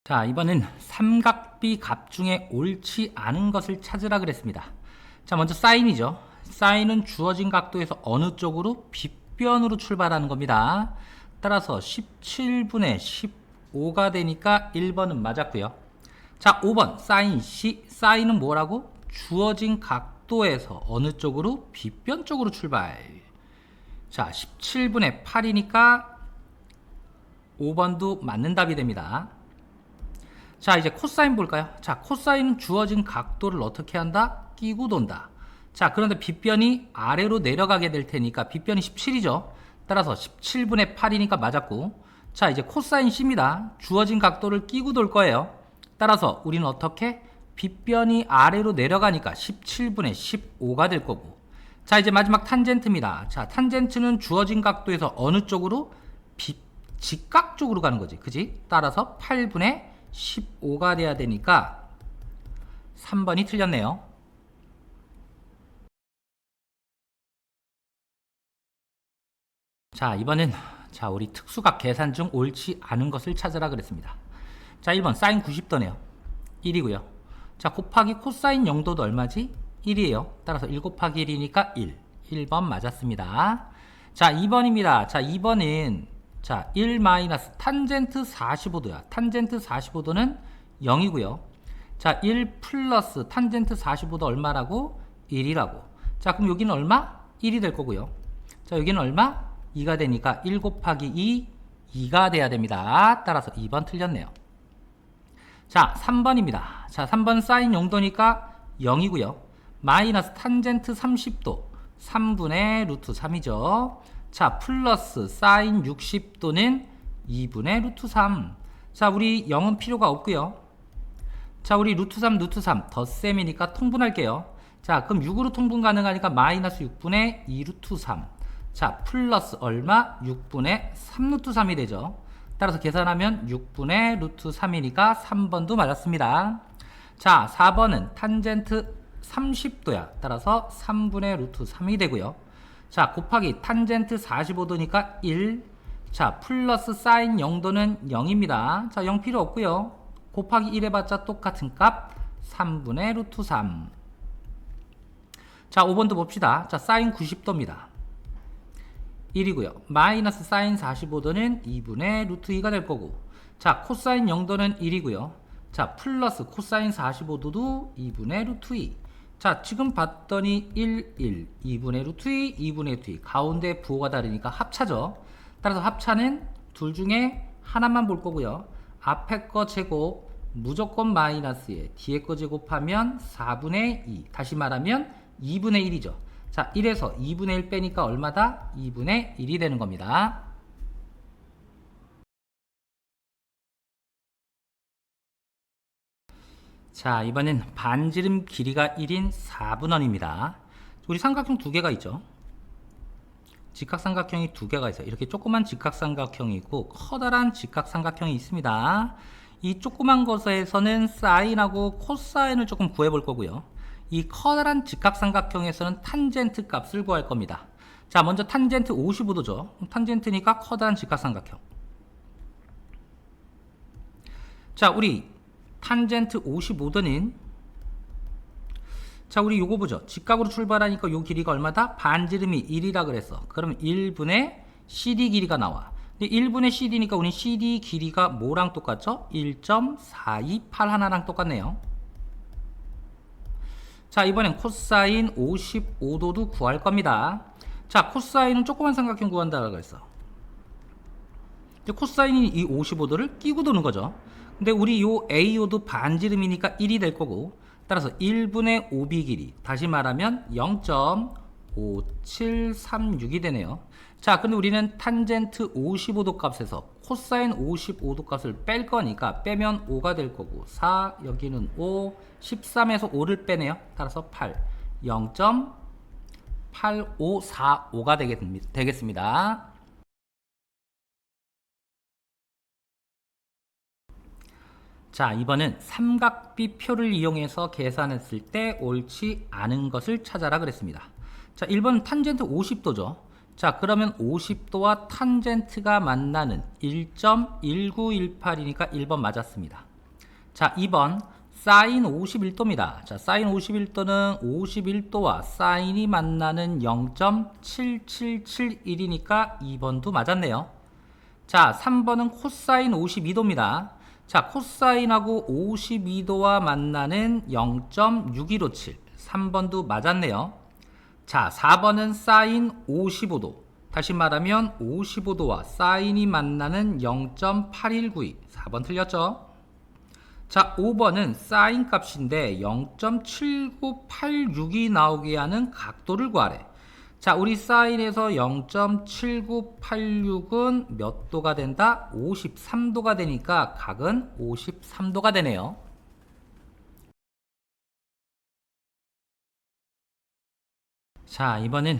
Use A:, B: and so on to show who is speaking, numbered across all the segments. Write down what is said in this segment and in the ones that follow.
A: 자, 이번엔 삼각비 값 중에 옳지 않은 것을 찾으라 그랬습니다. 자, 먼저 사인이죠. 사인은 주어진 각도에서 어느 쪽으로? 빗변으로 출발하는 겁니다. 따라서 17분의 15가 되니까 1번은 맞았고요. 자, 5번 사인 C. 사인은 뭐라고? 주어진 각도에서 어느 쪽으로? 빗변 쪽으로 출발. 자, 17분의 8이니까 5번도 맞는 답이 됩니다. 자, 이제 코사인 볼까요? 자, 코사인은 주어진 각도를 어떻게 한다? 끼고 돈다. 자, 그런데 빗변이 아래로 내려가게 될 테니까 빗변이 17이죠. 따라서 17분의 8이니까 맞았고, 자, 이제 코사인 C입니다. 주어진 각도를 끼고 돌 거예요. 따라서 우리는 어떻게? 빗변이 아래로 내려가니까 17분의 15가 될 거고, 자, 이제 마지막 탄젠트입니다. 자, 탄젠트는 주어진 각도에서 어느 쪽으로? 직각 쪽으로 가는 거지. 그지? 따라서 8분의 15가 돼야 되니까 3번이 틀렸네요. 자, 이번엔 우리 특수각 계산 중 옳지 않은 것을 찾으라 그랬습니다. 자, 1번 사인 90도네요. 1이고요. 자, 곱하기 코사인 0도도 얼마지? 1이에요. 따라서 1 곱하기 1이니까 1. 1번 맞았습니다. 자, 2번입니다. 자, 2번은 1 마이너스 탄젠트 45도야. 탄젠트 45도는 0이고요. 자, 1 플러스 탄젠트 45도 얼마라고? 1이라고. 자, 그럼 여기는 얼마? 1이 될 거고요. 자, 여기는 얼마? 2가 되니까 1 곱하기 2, 2가 돼야 됩니다. 따라서 2번 틀렸네요. 자, 3번입니다. 자, 3번 사인 0도니까 0이고요. 마이너스 탄젠트 30도 3분의 루트 3이죠. 자, 플러스 사인 60도는 2분의 루트 3. 자, 우리 0은 필요가 없고요. 자, 우리 루트 3 덧셈이니까 통분할게요. 자, 그럼 6으로 통분 가능하니까 마이너스 6분의 2 루트 3. 자, 플러스 얼마? 6분의 3 루트 3이 되죠. 따라서 계산하면 6분의 루트 3이니까 3번도 맞았습니다. 자, 4번은 탄젠트 30도야. 따라서 3분의 루트 3이 되고요. 자, 곱하기 탄젠트 45도니까 1. 자, 플러스 사인 0도는 0입니다. 자, 0 필요 없고요. 곱하기 1 해봤자 똑같은 값 3분의 루트 3. 자, 5번도 봅시다. 자, 사인 90도입니다. 1이고요. 마이너스 사인 45도는 2분의 루트 2가 될 거고, 자, 코사인 0도는 1이고요. 자, 플러스 코사인 45도도 2분의 루트 2. 자, 지금 봤더니 1, 2분의 루트 2, 2분의 루트 2. 가운데 부호가 다르니까 합차죠. 따라서 합차는 둘 중에 하나만 볼 거고요. 앞에 거 제곱 무조건 마이너스에 뒤에 거 제곱하면 4분의 2. 다시 말하면 2분의 1이죠. 자, 1에서 2분의 1 빼니까 얼마다? 2분의 1이 되는 겁니다. 자, 이번엔 반지름 길이가 1인 4분원입니다. 우리 삼각형 두 개가 있죠. 직각삼각형이 두 개가 있어요. 이렇게 조그만 직각삼각형이 있고 커다란 직각삼각형이 있습니다. 이 조그만 것에서는 사인하고 코사인을 조금 구해볼 거고요. 이 커다란 직각삼각형에서는 탄젠트 값을 구할 겁니다. 자, 먼저 탄젠트 55도죠. 탄젠트니까 커다란 직각삼각형. 자, 우리 탄젠트 55도는, 자, 우리 요거 보죠. 직각으로 출발하니까 요 길이가 얼마다? 반지름이 1이라 그랬어. 그럼 1분의 CD 길이가 나와. 근데 1분의 CD니까 우리 CD 길이가 뭐랑 똑같죠? 1.4281랑 똑같네요. 자, 이번엔 코사인 55도도 구할 겁니다. 자, 코사인은 조그만 삼각형 구한다고 그랬어. 근데 코사인이 이 55도를 끼고 도는 거죠. 근데 우리 요 AO도 반지름이니까 1이 될 거고, 따라서 1분의 5b 길이, 다시 말하면 0.5736이 되네요. 자, 근데 우리는 탄젠트 55도 값에서 코사인 55도 값을 뺄 거니까 빼면 5가 될 거고, 4, 여기는 5, 13에서 5를 빼네요. 따라서 8, 0.8545가 되겠습니다. 자, 이번은 삼각비표를 이용해서 계산했을 때 옳지 않은 것을 찾아라 그랬습니다. 자, 1번 탄젠트 50도죠. 자, 그러면 50도와 탄젠트가 만나는 1.1918이니까 1번 맞았습니다. 자, 2번 사인 51도입니다. 자, 사인 51도는 51도와 사인이 만나는 0.7771이니까 2번도 맞았네요. 자, 3번은 코사인 52도입니다. 자, 코사인하고 52도와 만나는 0.6157. 3번도 맞았네요. 자, 4번은 사인 55도. 다시 말하면 55도와 사인이 만나는 0.8192. 4번 틀렸죠? 자, 5번은 사인 값인데 0.7986이 나오게 하는 각도를 구하래. 자, 우리 사인에서 0.7986은 몇 도가 된다? 53도가 되니까 각은 53도가 되네요. 자, 이번엔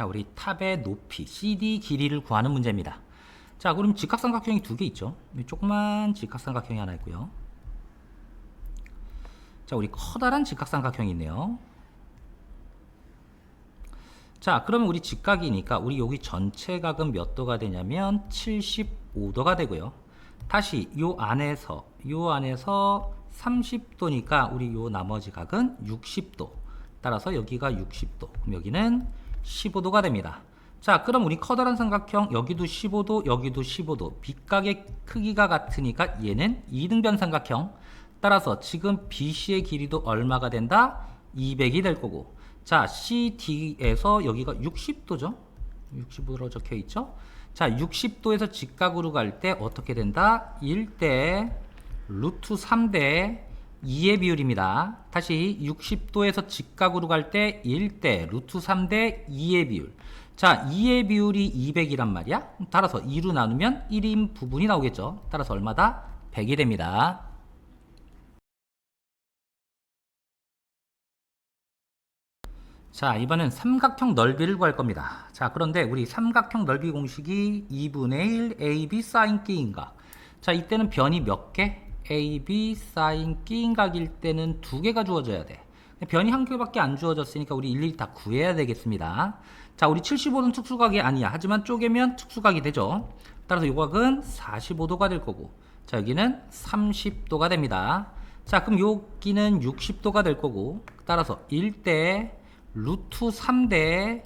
A: 우리 탑의 높이 CD 길이를 구하는 문제입니다. 자, 그럼 직각삼각형이 두 개 있죠. 조그만 직각삼각형이 하나 있고요. 자, 우리 커다란 직각삼각형이 있네요. 자, 그러면 우리 직각이니까 우리 여기 전체 각은 몇 도가 되냐면 75도가 되고요. 다시 요 안에서 30도니까 우리 요 나머지 각은 60도. 따라서 여기가 60도. 그럼 여기는 15도가 됩니다. 자, 그럼 우리 커다란 삼각형 여기도 15도, 여기도 15도. 빗각의 크기가 같으니까 얘는 이등변 삼각형. 따라서 지금 BC의 길이도 얼마가 된다? 200이 될 거고. 자, CD에서 여기가 60도죠? 60도로 적혀 있죠? 자, 60도에서 직각으로 갈 때 어떻게 된다? 1대 루트 3대 2의 비율입니다. 다시 60도에서 직각으로 갈 때 1대 루트 3대 2의 비율. 자, 2의 비율이 200이란 말이야? 따라서 2로 나누면 1인 부분이 나오겠죠? 따라서 얼마다? 100이 됩니다. 자, 이번엔 삼각형 넓이를 구할 겁니다. 자, 그런데 우리 삼각형 넓이 공식이 2분의 1 AB 사인 끼인각. 자, 이때는 변이 몇 개? AB 사인 끼인각일 때는 두 개가 주어져야 돼. 변이 한 개밖에 안 주어졌으니까 우리 일일이 다 구해야 되겠습니다. 자, 우리 75도는 특수각이 아니야. 하지만 쪼개면 특수각이 되죠. 따라서 요 각은 45도가 될 거고, 자, 여기는 30도가 됩니다. 자, 그럼 여기는 60도가 될 거고, 따라서 1대 루트 3대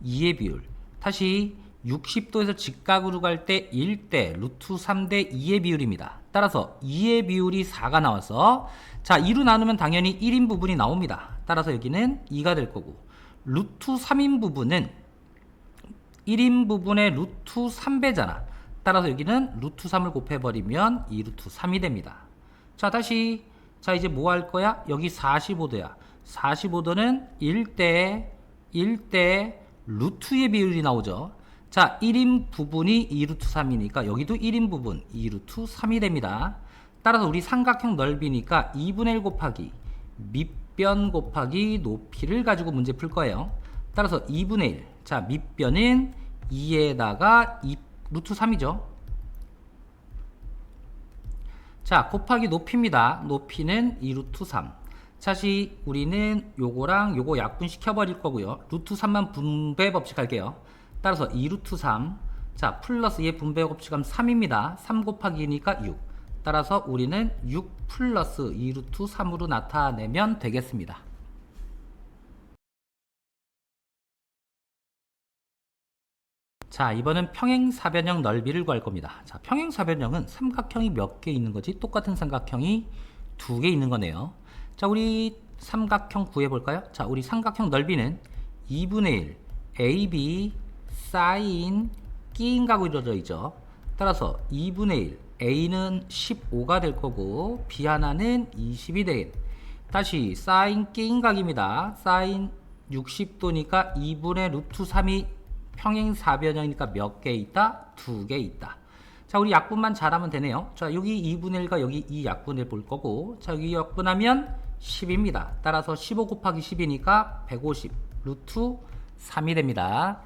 A: 2의 비율. 다시 60도에서 직각으로 갈 때 1대 루트 3대 2의 비율입니다. 따라서 2의 비율이 4가 나와서, 자, 2로 나누면 당연히 1인 부분이 나옵니다. 따라서 여기는 2가 될 거고, 루트 3인 부분은 1인 부분의 루트 3배잖아. 따라서 여기는 루트 3을 곱해버리면 2루트 3이 됩니다. 자, 다시, 자, 이제 뭐 할 거야? 여기 45도야. 45도는 1대 루트의 비율이 나오죠. 자, 1인 부분이 2루트 3이니까 여기도 1인 부분 2루트 3이 됩니다. 따라서 우리 삼각형 넓이니까 2분의 1 곱하기 밑변 곱하기 높이를 가지고 문제 풀 거예요. 따라서 2분의 1. 자, 밑변은 2에다가 2 루트 3이죠. 자, 곱하기 높이입니다. 높이는 2루트 3. 다시 우리는 요거랑 요거 약분시켜 버릴 거고요. 루트 3만 분배 법칙 할게요. 따라서 2루트 3. 자, 플러스 얘 분배 법칙하면 3입니다. 3 곱하기 2니까 6. 따라서 우리는 6 플러스 2루트 3으로 나타내면 되겠습니다. 자, 이번은 평행사변형 넓이를 구할 겁니다. 자, 평행사변형은 삼각형이 몇 개 있는 거지? 똑같은 삼각형이 두 개 있는 거네요. 자, 우리 삼각형 구해볼까요? 자, 우리 삼각형 넓이는 2분의 1 AB 사인 끼인각으로 이루어져 있죠. 따라서 2분의 1 A는 15가 될 거고 B 하나는 20이 되겠네. 다시 사인 끼인각입니다. 사인 60도니까 2분의 루트 3이 평행사변형이니까 몇 개 있다? 두 개 있다. 자, 우리 약분만 잘하면 되네요. 자, 여기 2분의 1과 여기 이 약분을 볼 거고, 자, 여기 약분하면 10입니다. 따라서 15 곱하기 10이니까 150 루트 3이 됩니다.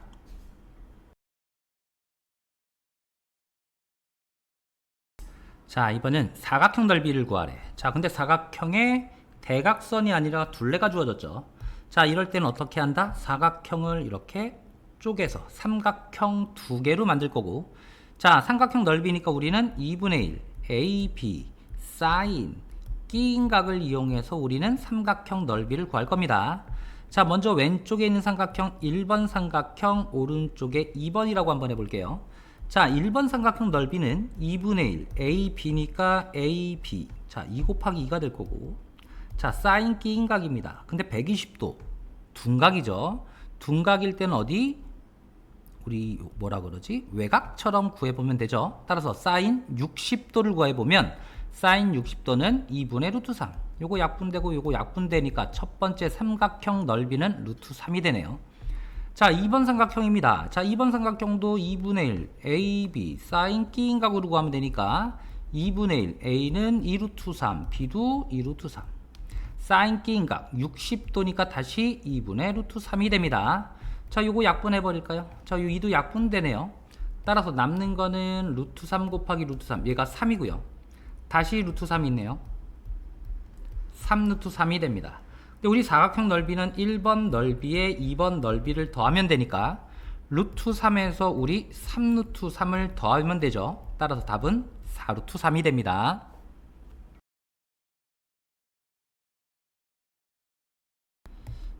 A: 자, 이번엔 사각형 넓이를 구하래. 자, 근데 사각형에 대각선이 아니라 둘레가 주어졌죠. 자, 이럴 때는 어떻게 한다? 사각형을 이렇게 쪼개서 삼각형 두 개로 만들 거고, 자, 삼각형 넓이니까 우리는 2분의 1 AB 사인 끼인 각을 이용해서 우리는 삼각형 넓이를 구할 겁니다. 자, 먼저 왼쪽에 있는 삼각형 1번 삼각형, 오른쪽에 2번이라고 한번 해볼게요. 자, 1번 삼각형 넓이는 2분의 1, AB니까 AB. 자, 2 곱하기 2가 될 거고. 자, 사인 끼인 각입니다. 근데 120도. 둔각이죠. 둔각일 때는 어디? 우리 뭐라 그러지? 외곽처럼 구해보면 되죠. 따라서 사인 60도를 구해보면 사인 60도는 2분의 루트 3. 요거 약분되고 요거 약분되니까 첫 번째 삼각형 넓이는 루트 3이 되네요. 자, 2번 삼각형입니다. 자, 2번 삼각형도 2분의 1 AB 사인 끼인 각으로 구하면 되니까 2분의 1 A는 2루트 3, B도 2루트 3. 사인 끼인 각 60도니까 다시 2분의 루트 3이 됩니다. 자, 요거 약분해 버릴까요? 자, 요 2도 약분되네요. 따라서 남는 거는 루트 3 곱하기 루트 3. 얘가 3이고요. 다시 루트 3이 있네요. 3루트 3이 됩니다. 근데 우리 사각형 넓이는 1번 넓이에 2번 넓이를 더하면 되니까 루트 3에서 우리 3루트 3을 더하면 되죠. 따라서 답은 4루트 3이 됩니다.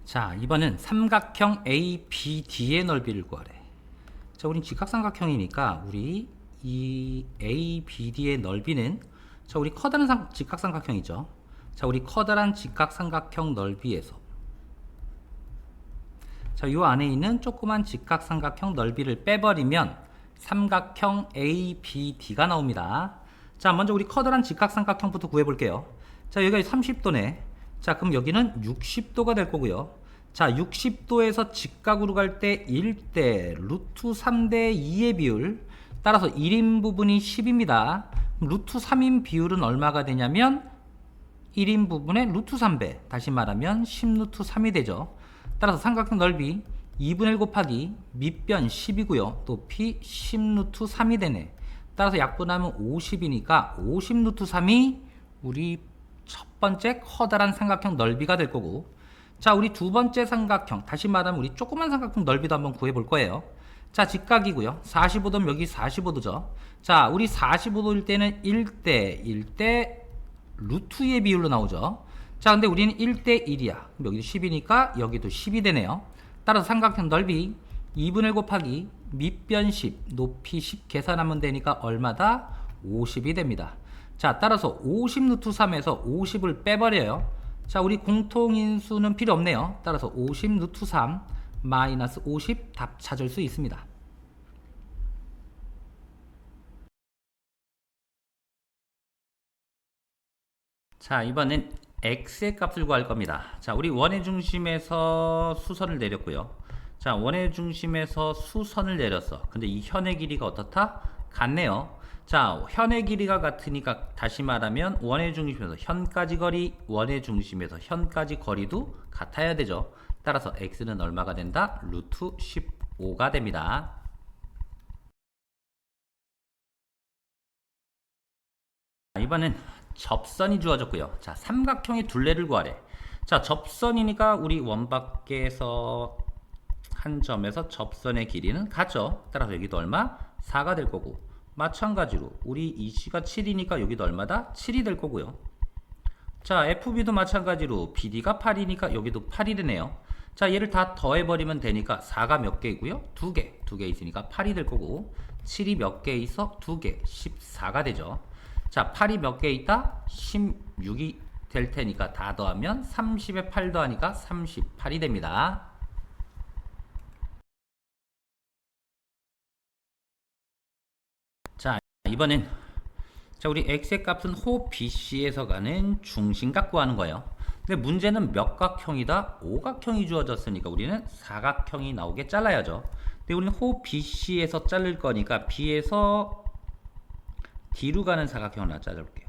A: 자, 이번은 삼각형 ABD의 넓이를 구하래. 자, 우린 직각삼각형이니까 우리 이 ABD의 넓이는, 자, 우리 커다란 직각삼각형이죠. 자, 우리 커다란 직각삼각형 넓이에서, 자, 요 안에 있는 조그만 직각삼각형 넓이를 빼버리면 삼각형 ABD가 나옵니다. 자, 먼저 우리 커다란 직각삼각형부터 구해볼게요. 자, 여기가 30도네. 자, 그럼 여기는 60도가 될 거고요. 자, 60도에서 직각으로 갈 때 1대 루트 3대 2의 비율, 따라서 1인 부분이 10입니다. 루트 3인 비율은 얼마가 되냐면 1인 부분의 루트 3배, 다시 말하면 10루트 3이 되죠. 따라서 삼각형 넓이 2분의 1 곱하기 밑변 10이고요. 높이 10루트 3이 되네. 따라서 약분하면 50이니까 50루트 3이 우리 첫 번째 커다란 삼각형 넓이가 될 거고, 자, 우리 두 번째 삼각형, 다시 말하면 우리 조그만 삼각형 넓이도 한번 구해 볼 거예요. 자, 직각이고요. 45도면 여기 45도죠. 자, 우리 45도일 때는 1대 루트 2의 비율로 나오죠. 자, 근데 우리는 1대 1이야. 여기도 10이니까 여기도 10이 되네요. 따라서 삼각형 넓이 2분의 1 곱하기 밑변 10, 높이 10 계산하면 되니까 얼마다? 50이 됩니다. 자, 따라서 50 루트 3에서 50을 빼버려요. 자, 우리 공통인수는 필요 없네요. 따라서 50 루트 3 마이너스 50 답 찾을 수 있습니다. 자, 이번엔 x의 값을 구할 겁니다. 자, 우리 원의 중심에서 수선을 내렸고요. 자, 원의 중심에서 수선을 내렸어. 근데 이 현의 길이가 어떻다? 같네요. 자, 현의 길이가 같으니까 다시 말하면 원의 중심에서 현까지 거리, 원의 중심에서 현까지 거리도 같아야 되죠. 따라서 x는 얼마가 된다? 루트 15가 됩니다. 이번엔 접선이 주어졌고요. 자, 삼각형의 둘레를 구하래. 자, 접선이니까 우리 원밖에서 한 점에서 접선의 길이는 같죠. 따라서 여기도 얼마? 4가 될 거고, 마찬가지로 우리 EC가 7이니까 여기도 얼마다? 7이 될 거고요. 자, FB도 마찬가지로 BD가 8이니까 여기도 8이 되네요. 자, 얘를 다 더해버리면 되니까 4가 몇 개이고요? 2개. 2개 있으니까 8이 될 거고, 7이 몇 개 있어? 2개. 14가 되죠. 자, 8이 몇 개 있다? 16이 될 테니까 다 더하면 30에 8 더하니까 38이 됩니다. 자, 이번엔, 자, 우리 x의 값은 호 BC에서 가는 중심각 구하는 거예요. 근데 문제는 몇 각형이다? 오각형이 주어졌으니까 우리는 사각형이 나오게 잘라야죠. 근데 우리는 호 BC에서 자를 거니까 B에서 D로 가는 사각형을 하나 짜볼게요.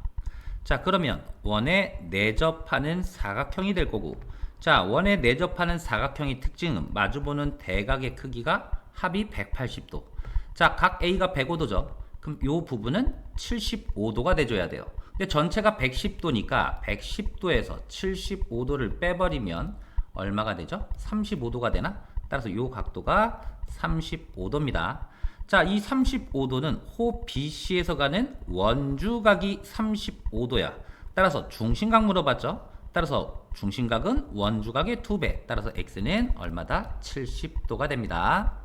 A: 자, 그러면 원에 내접하는 사각형이 될 거고, 자, 원에 내접하는 사각형의 특징은 마주보는 대각의 크기가 합이 180도. 자, 각 A가 105도죠. 그럼 이 부분은 75도가 돼줘야 돼요. 근데 전체가 110도니까 110도에서 75도를 빼버리면 얼마가 되죠? 35도가 되나? 따라서 이 각도가 35도입니다. 자, 이 35도는 호 BC에서 가는 원주각이 35도야. 따라서 중심각 물어봤죠? 따라서 중심각은 원주각의 2배. 따라서 x는 얼마다? 70도가 됩니다.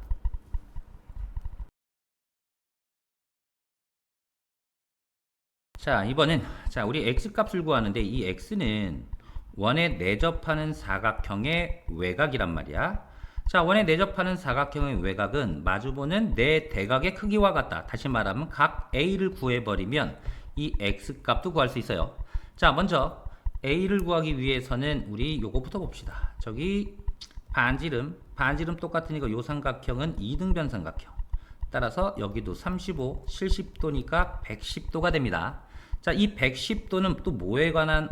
A: 자, 이번엔 우리 x값을 구하는데 이 x는 원에 내접하는 사각형의 외곽이란 말이야. 자, 원에 내접하는 사각형의 외곽은 마주보는 네 대각의 크기와 같다. 다시 말하면 각 A를 구해버리면 이 x값도 구할 수 있어요. 자, 먼저 A를 구하기 위해서는 우리 요거부터 봅시다. 저기 반지름 똑같으니까 요 삼각형은 이등변 삼각형. 따라서 여기도 35, 70도니까 110도가 됩니다. 자, 이 110도는 또 뭐에 관한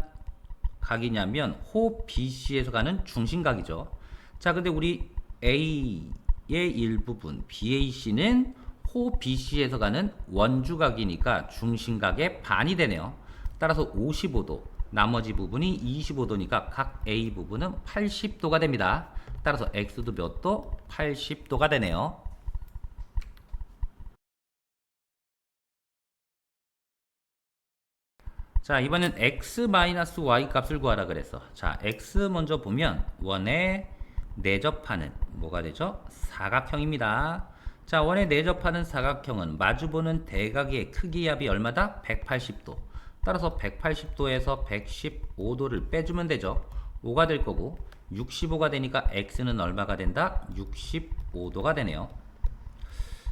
A: 각이냐면 호 BC에서 가는 중심각이죠. 자, 근데 우리 A의 일부분 BAC는 호 BC에서 가는 원주각이니까 중심각의 반이 되네요. 따라서 55도, 나머지 부분이 25도니까 각 A 부분은 80도가 됩니다. 따라서 X도 몇 도? 80도가 되네요. 자, 이번엔 x-y 값을 구하라 그랬어. 자, x 먼저 보면 원에 내접하는 뭐가 되죠? 사각형입니다. 자, 원에 내접하는 사각형은 마주보는 대각의 크기 합이 얼마다? 180도. 따라서 180도에서 115도를 빼주면 되죠. 5가 될 거고 65가 되니까 x는 얼마가 된다? 65도가 되네요.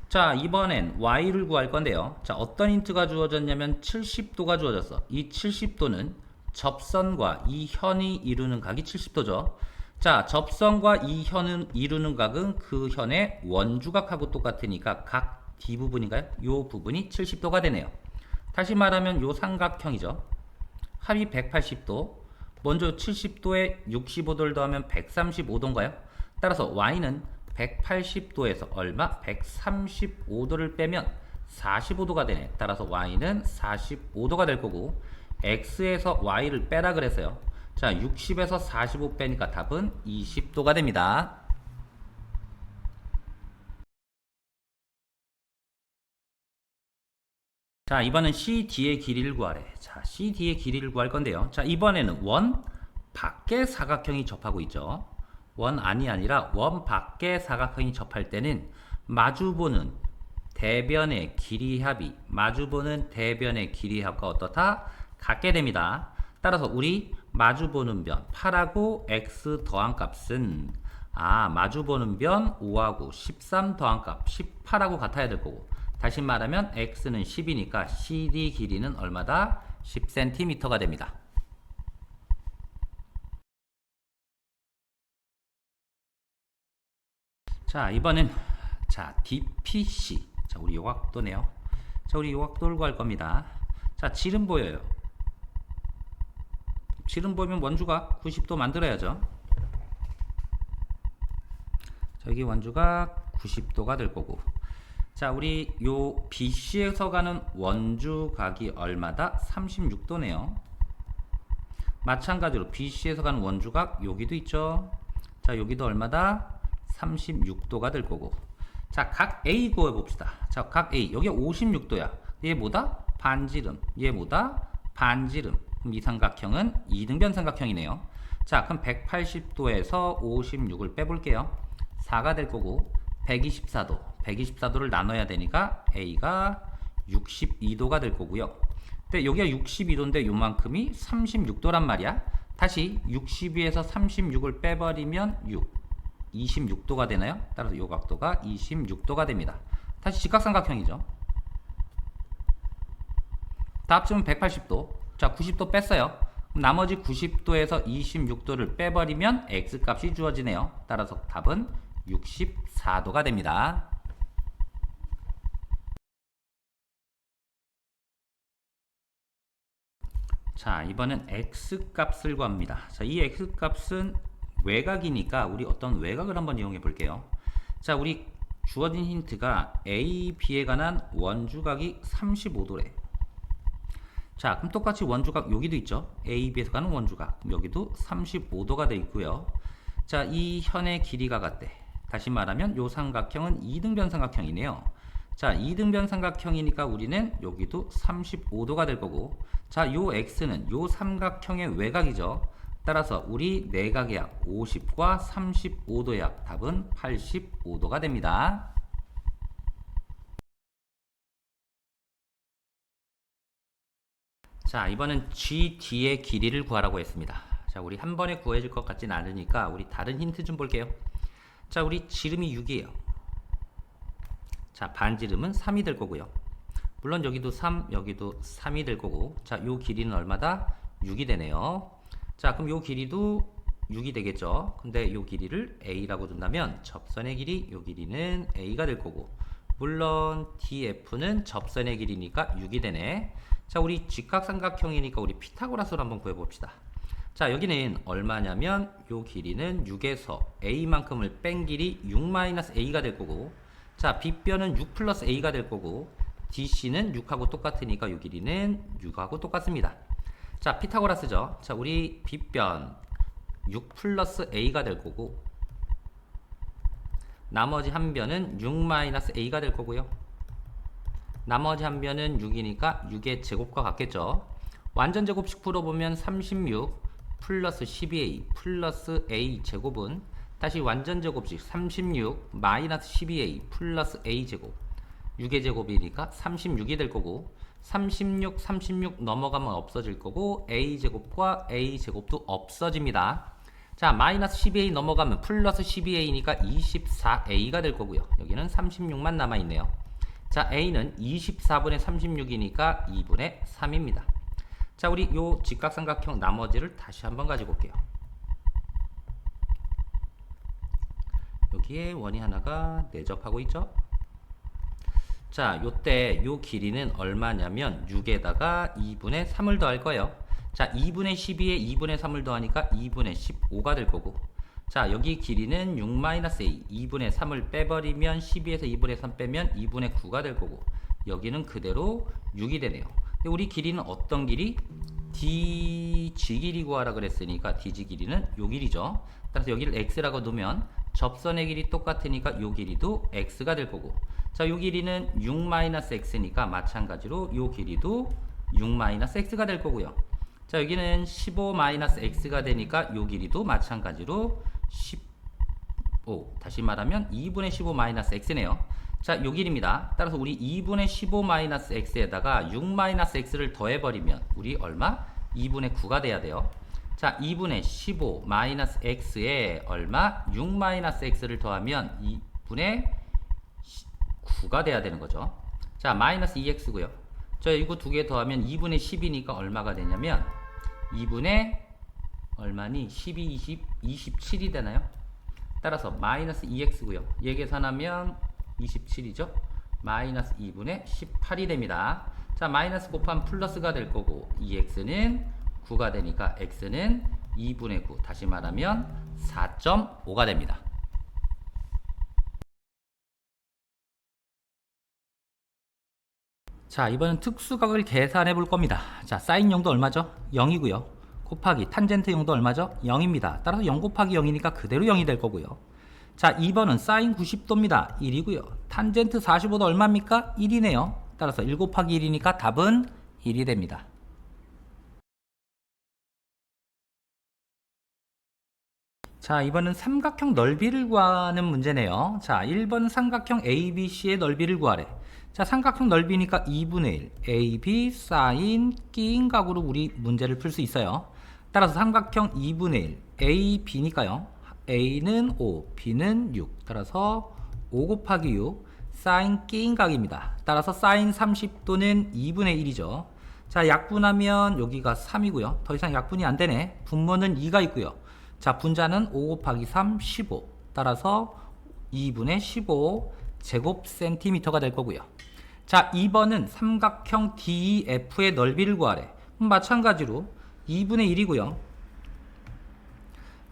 A: 자, 이번엔 y를 구할 건데요. 자, 어떤 힌트가 주어졌냐면 70도가 주어졌어. 이 70도는 접선과 이 현이 이루는 각이 70도죠. 자, 접선과 이 현은 이루는 각은 그 현의 원주각하고 똑같으니까 각 D부분인가요? 요 부분이 70도가 되네요. 다시 말하면 요 삼각형이죠. 합이 180도. 먼저 70도에 65도를 더하면 135도인가요? 따라서 y는 180도에서 얼마? 135도를 빼면 45도가 되네. 따라서 y는 45도가 될 거고 x에서 y를 빼라 그랬어요. 자, 60에서 45 빼니까 답은 20도가 됩니다. 자, 이번엔 CD의 길이를 구하래. 자, CD의 길이를 구할 건데요. 자, 이번에는 원 밖의 사각형이 접하고 있죠. 원 안이 아니라 원 밖의 사각형이 접할 때는 마주보는 대변의 길이 합이 마주보는 대변의 길이 합과 어떻다? 같게 됩니다. 따라서 우리 마주보는 변 8하고 x 더한 값은 마주보는 변 5하고 13 더한 값 18하고 같아야 될 거고 다시 말하면 x는 10이니까 CD 길이는 얼마다? 10cm가 됩니다. 자, 이번엔 DPC. 자, 우리 요각도네요. 자, 우리 요각도를 구할 겁니다. 자, 지름 보여요. 지름 보이면 원주각 90도 만들어야죠. 자, 여기 원주각 90도가 될 거고. 자, 우리 요 BC에서 가는 원주각이 얼마다? 36도네요. 마찬가지로 BC에서 가는 원주각 여기도 있죠. 자, 여기도 얼마다? 36도가 될 거고. 자, 각 A 구해봅시다. 자, 각 A. 여기 56도야. 얘 뭐다? 반지름. 얘 뭐다? 반지름. 그럼 이 삼각형은 이등변 삼각형이네요. 자, 그럼 180도에서 56을 빼볼게요. 4가 될 거고 124도. 124도를 나눠야 되니까 A가 62도가 될 거고요. 근데 여기가 62도인데 요만큼이 36도란 말이야. 다시 62에서 36을 빼버리면 6. 26도가 되나요? 따라서 요 각도가 26도가 됩니다. 다시 직각삼각형이죠. 다 합치면 180도. 자, 90도 뺐어요. 그럼 나머지 90도에서 26도를 빼버리면 x값이 주어지네요. 따라서 답은 64도가 됩니다. 자, 이번엔 x값을 구합니다. 자, 이 x값은 외곽이니까 우리 어떤 외곽을 한번 이용해 볼게요. 자, 우리 주어진 힌트가 A, B에 관한 원주각이 35도래. 자, 그럼 똑같이 원주각 여기도 있죠. A, B에서 가는 원주각. 그럼 여기도 35도가 되어 있고요. 자, 이 현의 길이가 같대. 다시 말하면 요 삼각형은 이등변 삼각형이네요. 자, 이등변 삼각형이니까 우리는 여기도 35도가 될 거고, 자, 요 x는 요 삼각형의 외곽이죠. 따라서 우리 내각의 약 50과 35도의 약 답은 85도가 됩니다. 자, 이번은 GD의 길이를 구하라고 했습니다. 자, 우리 한 번에 구해질 것 같진 않으니까 우리 다른 힌트 좀 볼게요. 자, 우리 지름이 6이에요. 자, 반지름은 3이 될 거고요. 물론 여기도 3, 여기도 3이 될 거고, 자, 요 길이는 얼마다? 6이 되네요. 자, 그럼 요 길이도 6이 되겠죠. 근데 요 길이를 A라고 둔다면 접선의 길이, 요 길이는 A가 될 거고, 물론 DF는 접선의 길이니까 6이 되네. 자, 우리 직각삼각형이니까 우리 피타고라스로 한번 구해봅시다. 자, 여기는 얼마냐면 요 길이는 6에서 A만큼을 뺀 길이 6-A가 될 거고, 자, 빗변은 6 플러스 A가 될 거고, DC는 6하고 똑같으니까 요 길이는 6하고 똑같습니다. 자, 피타고라스죠. 자, 우리 빗변 6 플러스 A가 될 거고, 나머지 한 변은 6-A가 될 거고요. 나머지 한 변은 6이니까 6의 제곱과 같겠죠. 완전 제곱식 풀어보면 36 플러스 12A 플러스 A 제곱은 다시 완전 제곱식 36 마이너스 12A 플러스 A 제곱, 6의 제곱이니까 36이 될 거고, 36 넘어가면 없어질 거고, A 제곱과 A 제곱도 없어집니다. 자, 마이너스 12A 넘어가면 플러스 12A니까 24A가 될 거고요. 여기는 36만 남아있네요. 자, A는 24분의 36이니까 2분의 3입니다. 자, 우리 요 직각삼각형 나머지를 다시 한번 가지고 올게요. 여기에 원이 하나가 내접하고 있죠. 자, 요때 요 길이는 얼마냐면 6에다가 2분의 3을 더할 거예요. 자, 2분의 12에 2분의 3을 더하니까 2분의 15가 될 거고, 자, 여기 길이는 6-A 2분의 3을 빼버리면 12에서 2분의 3 빼면 2분의 9가 될 거고, 여기는 그대로 6이 되네요. 근데 우리 길이는 어떤 길이? DG 길이 구하라 그랬으니까 DG 길이는 요 길이죠. 따라서 여기를 X라고 놓으면 접선의 길이 똑같으니까 요 길이도 X가 될 거고, 자, 요 길이는 6-X니까 마찬가지로 요 길이도 6-X가 될 거고요. 자, 여기는 15-X가 되니까 요 길이도 마찬가지로 15, 다시 말하면 2분의 15-X네요. 자, 요 길입니다. 따라서 우리 2분의 15-X에다가 6-X를 더해버리면 우리 얼마? 2분의 9가 돼야 돼요. 자, 2분의 15-X에 얼마? 6-X를 더하면 2분의 9가 돼야 되는 거죠. 자, 마이너스 2X고요. 자, 이거 두 개 더하면 2분의 10이니까 얼마가 되냐면 2분의 얼마니? 12, 20, 27이 되나요? 따라서 마이너스 2x고요. 얘 계산하면 27이죠. 마이너스 2분의 18이 됩니다. 자, 마이너스 곱하면 플러스가 될 거고, 2x는 9가 되니까 x는 2분의 9, 다시 말하면 4.5가 됩니다. 자, 이번엔 특수각을 계산해 볼 겁니다. 자, 사인 0도 얼마죠? 0이고요. 곱하기 탄젠트 0도 얼마죠? 0입니다. 따라서 0 곱하기 0이니까 그대로 0이 될 거고요. 자, 2번은 사인 90도입니다. 1이고요. 탄젠트 45도 얼마입니까? 1이네요. 따라서 1 곱하기 1이니까 답은 1이 됩니다. 자, 이번은 삼각형 넓이를 구하는 문제네요. 자, 1번 삼각형 ABC의 넓이를 구하래. 자, 삼각형 넓이니까 2분의 1 AB 사인 끼인 각으로 우리 문제를 풀 수 있어요. 따라서 삼각형 2분의 1 AB니까요. A는 5, B는 6. 따라서 5 곱하기 6 사인 끼인 각입니다. 따라서 사인 30도는 2분의 1이죠. 자, 약분하면 여기가 3이고요. 더 이상 약분이 안 되네. 분모는 2가 있고요. 자, 분자는 5 곱하기 3, 15. 따라서 2분의 15 제곱 센티미터가 될 거고요. 자, 2번은 삼각형 DEF의 넓이를 구하래. 마찬가지로 2분의 1이고요.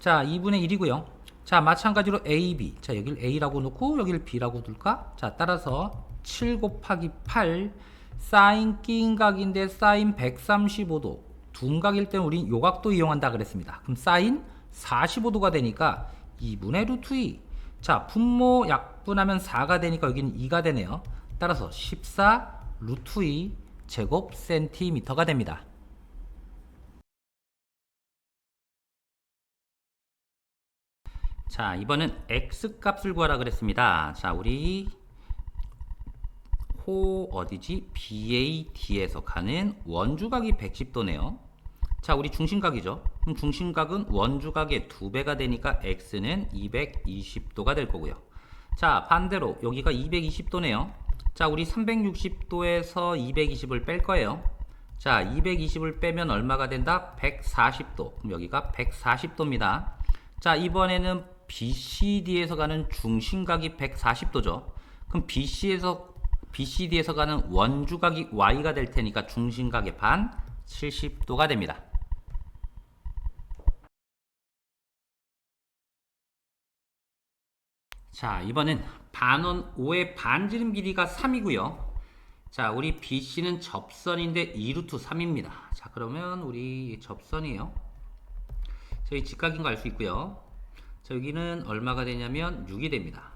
A: 자, 2분의 1이고요. 자, 마찬가지로 AB. 자, 여기를 A라고 놓고 여기를 B라고 둘까? 자, 따라서 7 곱하기 8 사인 끼인 각인데 사인 135도. 둔각일 때는 우린 요각도 이용한다 그랬습니다. 그럼 사인 45도가 되니까 2분의 루트 2. 자, 분모 약분하면 4가 되니까 여기는 2가 되네요. 따라서 14 루트 2 제곱 센티미터가 됩니다. 자, 이번은 x 값을 구하라 그랬습니다. 자, 우리 어디지? BAD에서 가는 원주각이 110도네요. 자, 우리 중심각이죠. 그럼 중심각은 원주각의 2배가 되니까 x는 220도가 될 거고요. 자, 반대로 여기가 220도네요. 자, 우리 360도에서 220을 뺄 거예요. 자, 220을 빼면 얼마가 된다? 140도. 그럼 여기가 140도입니다. 자, 이번에는 BCD에서 가는 중심각이 140도죠. 그럼 BCD에서 가는 원주각이 Y가 될 테니까 중심각의 반 70도가 됩니다. 자, 이번엔 반원 O의 반지름 길이가 3이고요. 자, 우리 BC는 접선인데 2루트 3입니다. 자, 그러면 우리 접선이에요. 저희 직각인 거 알 수 있고요. 자, 여기는 얼마가 되냐면 6이 됩니다.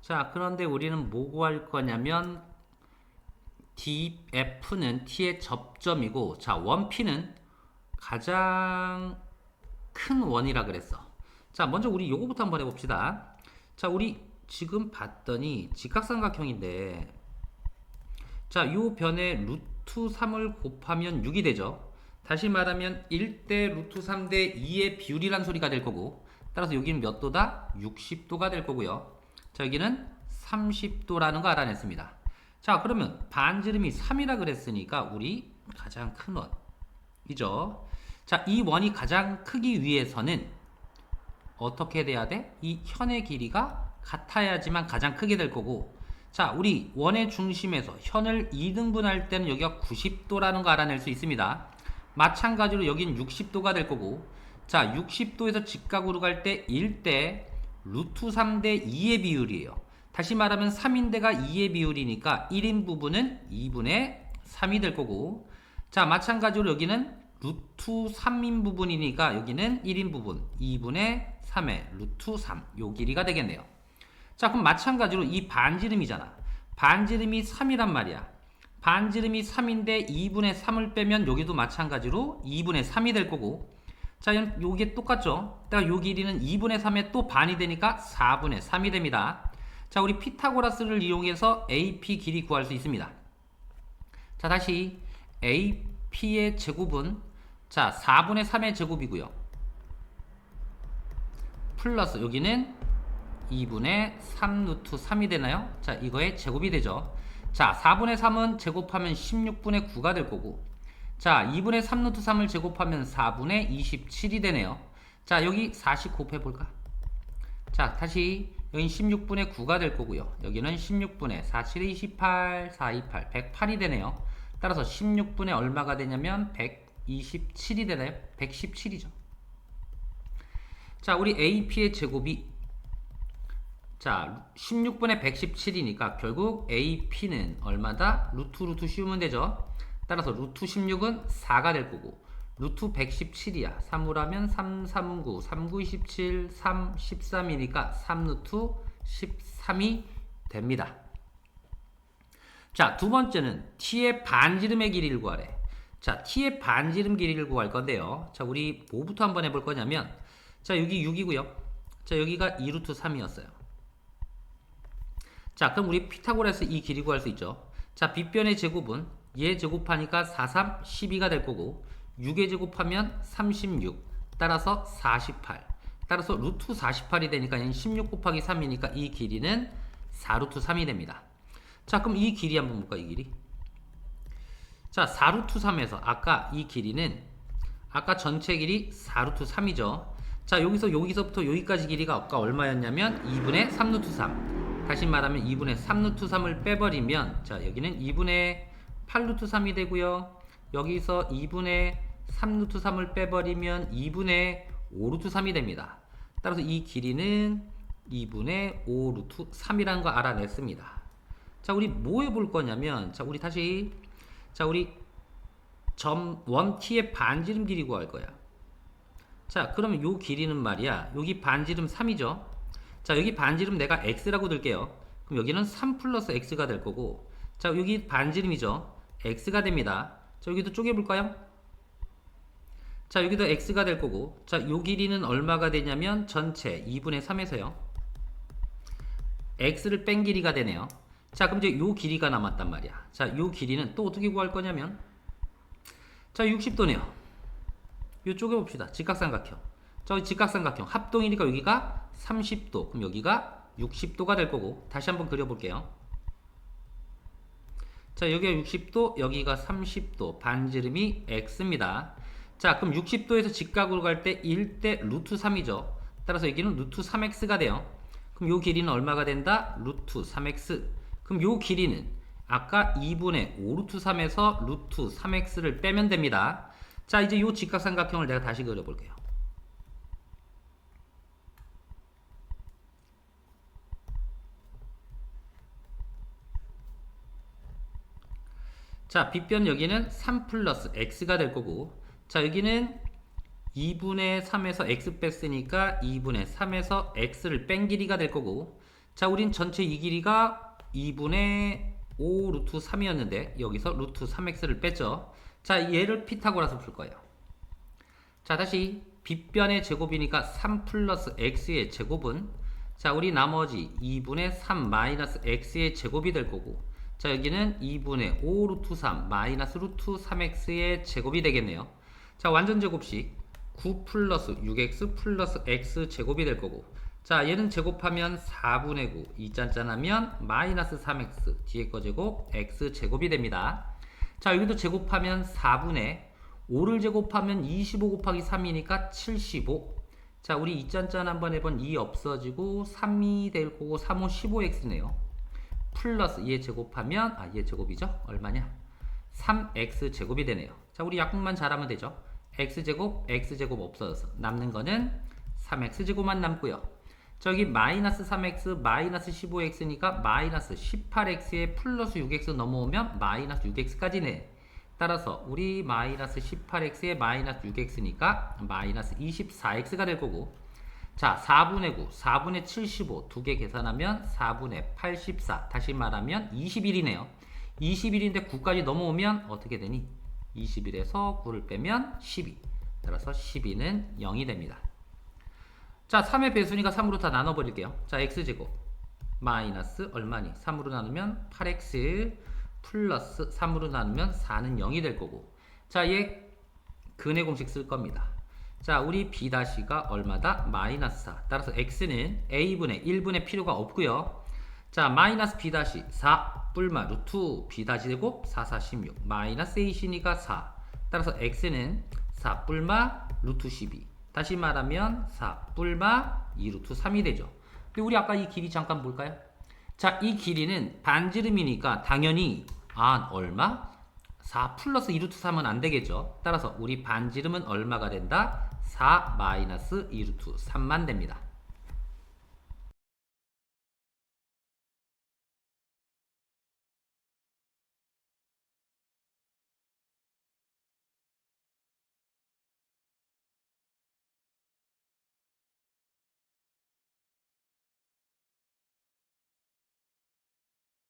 A: 자, 그런데 우리는 뭐 구할 거냐면 DF는 T의 접점이고, 자, 원 P는 가장 큰 원이라 그랬어. 자, 먼저 우리 요거부터 한번 해봅시다. 자, 우리 지금 봤더니 직각삼각형인데, 자, 요 변에 루트 3을 곱하면 6이 되죠. 다시 말하면 1대 루트 3대 2의 비율이란 소리가 될 거고, 따라서 여기는 몇 도다? 60도가 될 거고요. 자, 여기는 30도라는 거 알아냈습니다. 자, 그러면 반지름이 3이라 그랬으니까 우리 가장 큰 원이죠. 자, 이 원이 가장 크기 위해서는 어떻게 돼야 돼? 이 현의 길이가 같아야지만 가장 크게 될 거고, 자, 우리 원의 중심에서 현을 2등분할 때는 여기가 90도라는 거 알아낼 수 있습니다. 마찬가지로 여기는 60도가 될 거고, 자, 60도에서 직각으로 갈 때 1대 루트 3대 2의 비율이에요. 다시 말하면 3인대가 2의 비율이니까 1인 부분은 2분의 3이 될 거고, 자, 마찬가지로 여기는 루트 3인 부분이니까 여기는 1인 부분 2분의 3의 루트 3, 요 길이가 되겠네요. 자, 그럼 마찬가지로 이 반지름이잖아. 반지름이 3이란 말이야. 반지름이 3인데 2분의 3을 빼면 여기도 마찬가지로 2분의 3이 될 거고, 자, 요게 똑같죠? 그러니까 요 길이는 2분의 3의 또 반이 되니까 4분의 3이 됩니다. 자, 우리 피타고라스를 이용해서 AP 길이 구할 수 있습니다. 자, 다시 AP의 제곱은, 자, 4분의 3의 제곱이고요. 플러스 여기는 2분의 3 루트 3이 되나요? 자, 이거의 제곱이 되죠. 자, 4분의 3은 제곱하면 16분의 9가 될 거고, 자, 2분의 3 루트 3을 제곱하면 4분의 27이 되네요. 자, 여기 40 곱해볼까? 자, 다시 여긴 16분의 9가 될 거고요. 여기는 16분의 4, 7, 28, 4, 28, 108이 되네요. 따라서 16분의 얼마가 되냐면 127이 되나요? 117이죠. 자, 우리 AP의 제곱이, 자, 16분의 117이니까 결국 AP는 얼마다? 루트 씌우면 되죠. 따라서 루트 16은 4가 될 거고, 루트 117이야. 3으로 하면 3, 3, 9, 3, 9, 27, 3, 13이니까 3 루트 13이 됩니다. 자, 두 번째는 T의 반지름의 길이를 구하래. 자, T의 반지름 길이를 구할 건데요. 자, 우리 뭐부터 한번 해볼 거냐면, 자, 여기 6이고요. 자, 여기가 2 루트 3이었어요. 자, 그럼 우리 피타고라스 이 길이 구할 수 있죠. 자, 빗변의 제곱은 얘 제곱하니까 4, 3, 12가 될 거고, 6의 제곱하면 36, 따라서 48, 따라서 루트 48이 되니까 16 곱하기 3이니까 이 길이는 4 루트 3이 됩니다. 자, 그럼 이 길이 한번 볼까? 이 길이, 자, 4 루트 3에서 아까 이 길이는, 아까 전체 길이 4 루트 3이죠. 자, 여기서부터 여기까지 길이가 아까 얼마였냐면 2분의 3 루트 3, 다시 말하면 2분의 3 루트 3을 빼버리면, 자, 여기는 2분의 8 루트 3이 되고요. 여기서 2분의 3 루트 3을 빼버리면 2분의 5 루트 3이 됩니다. 따라서 이 길이는 2분의 5 루트 3이라는 거 알아냈습니다. 자, 우리 뭐 해볼 거냐면, 자, 우리 다시, 자, 우리 점 1t의 반지름 길이 구할 거야. 자, 그러면 요 길이는 말이야, 여기 반지름 3이죠. 자, 여기 반지름 내가 x라고 둘게요. 그럼 여기는 3 플러스 x가 될 거고, 자 여기 반지름이죠. x가 됩니다. 자 여기도 쪼개볼까요? 자 여기도 x가 될 거고, 자 요 길이는 얼마가 되냐면 전체 2분의 3에서요 x를 뺀 길이가 되네요. 자 그럼 이제 요 길이가 남았단 말이야. 자 요 길이는 또 어떻게 구할 거냐면, 자 60도네요. 요 쪼개봅시다. 직각삼각형. 저 직각삼각형 합동이니까 여기가 30도, 그럼 여기가 60도가 될 거고, 다시 한번 그려볼게요. 자 여기가 60도, 여기가 30도, 반지름이 x입니다. 자 그럼 60도에서 직각으로 갈 때 1대 루트 3이죠. 따라서 여기는 루트 3x가 돼요. 그럼 요 길이는 얼마가 된다? 루트 3x. 그럼 요 길이는 아까 2분의 5 루트 3에서 루트 3x를 빼면 됩니다. 자 이제 요 직각삼각형을 내가 다시 그려볼게요. 자 빗변 여기는 3 플러스 x가 될 거고, 자 여기는 2분의 3에서 x 뺐으니까 2분의 3에서 x를 뺀 길이가 될 거고, 자 우린 전체 이 길이가 2분의 5 루트 3이었는데 여기서 루트 3x를 뺐죠. 자 얘를 피타고라서 풀 거예요. 자 다시 빗변의 제곱이니까 3 플러스 x의 제곱은, 자 우리 나머지 2분의 3 마이너스 x의 제곱이 될 거고, 자 여기는 2분의 5 루트 3 마이너스 루트 3x의 제곱이 되겠네요. 자 완전 제곱식 9 플러스 6x 플러스 x 제곱이 될 거고, 자 얘는 제곱하면 4분의 9 2짠짠하면 마이너스 3x 뒤에 거 제곱 x 제곱이 됩니다. 자 여기도 제곱하면 4분의 5를 제곱하면 25 곱하기 3이니까 75. 자 우리 2짠짠 한번 해본 2 없어지고 3이 될 거고 3, 5, 15x네요. 플러스 얘 제곱하면, 얘 제곱이죠? 얼마냐? 3x 제곱이 되네요. 자 우리 약분만 잘하면 되죠. x제곱 x제곱 없어져서 남는 거는 3x제곱만 남고요. 저기 마이너스 3x 마이너스 15x니까 마이너스 18x에 플러스 6x 넘어오면 마이너스 6x까지네. 따라서 우리 마이너스 18x에 마이너스 6x니까 마이너스 24x가 될 거고, 자 4분의 9 4분의 75 두 개 계산하면 4분의 84, 다시 말하면 21이네요 21인데 9까지 넘어오면 어떻게 되니? 21에서 9를 빼면 12. 따라서 12는 0이 됩니다. 자 3의 배수니까 3으로 다 나눠버릴게요. 자 x제곱 마이너스 얼마니? 3으로 나누면 8x 플러스 3으로 나누면 4는 0이 될 거고, 자 얘 근의 공식 쓸 겁니다. 자 우리 b'가 얼마다? 마이너스 4. 따라서 x는 a분의 1분의 필요가 없고요. 자 마이너스 b' 4 뿔마 루트 b' 제곱 4, 4, 16 마이너스 ac니까 4. 따라서 x는 4 뿔마 루트 12. 다시 말하면 4 뿔마 2 루트 3이 되죠. 근데 우리 아까 이 길이 잠깐 볼까요? 자 이 길이는 반지름이니까 당연히 얼마? 4 플러스 2 루트 3은 안 되겠죠. 따라서 우리 반지름은 얼마가 된다? 4 마이너스 2 루트 3만 됩니다.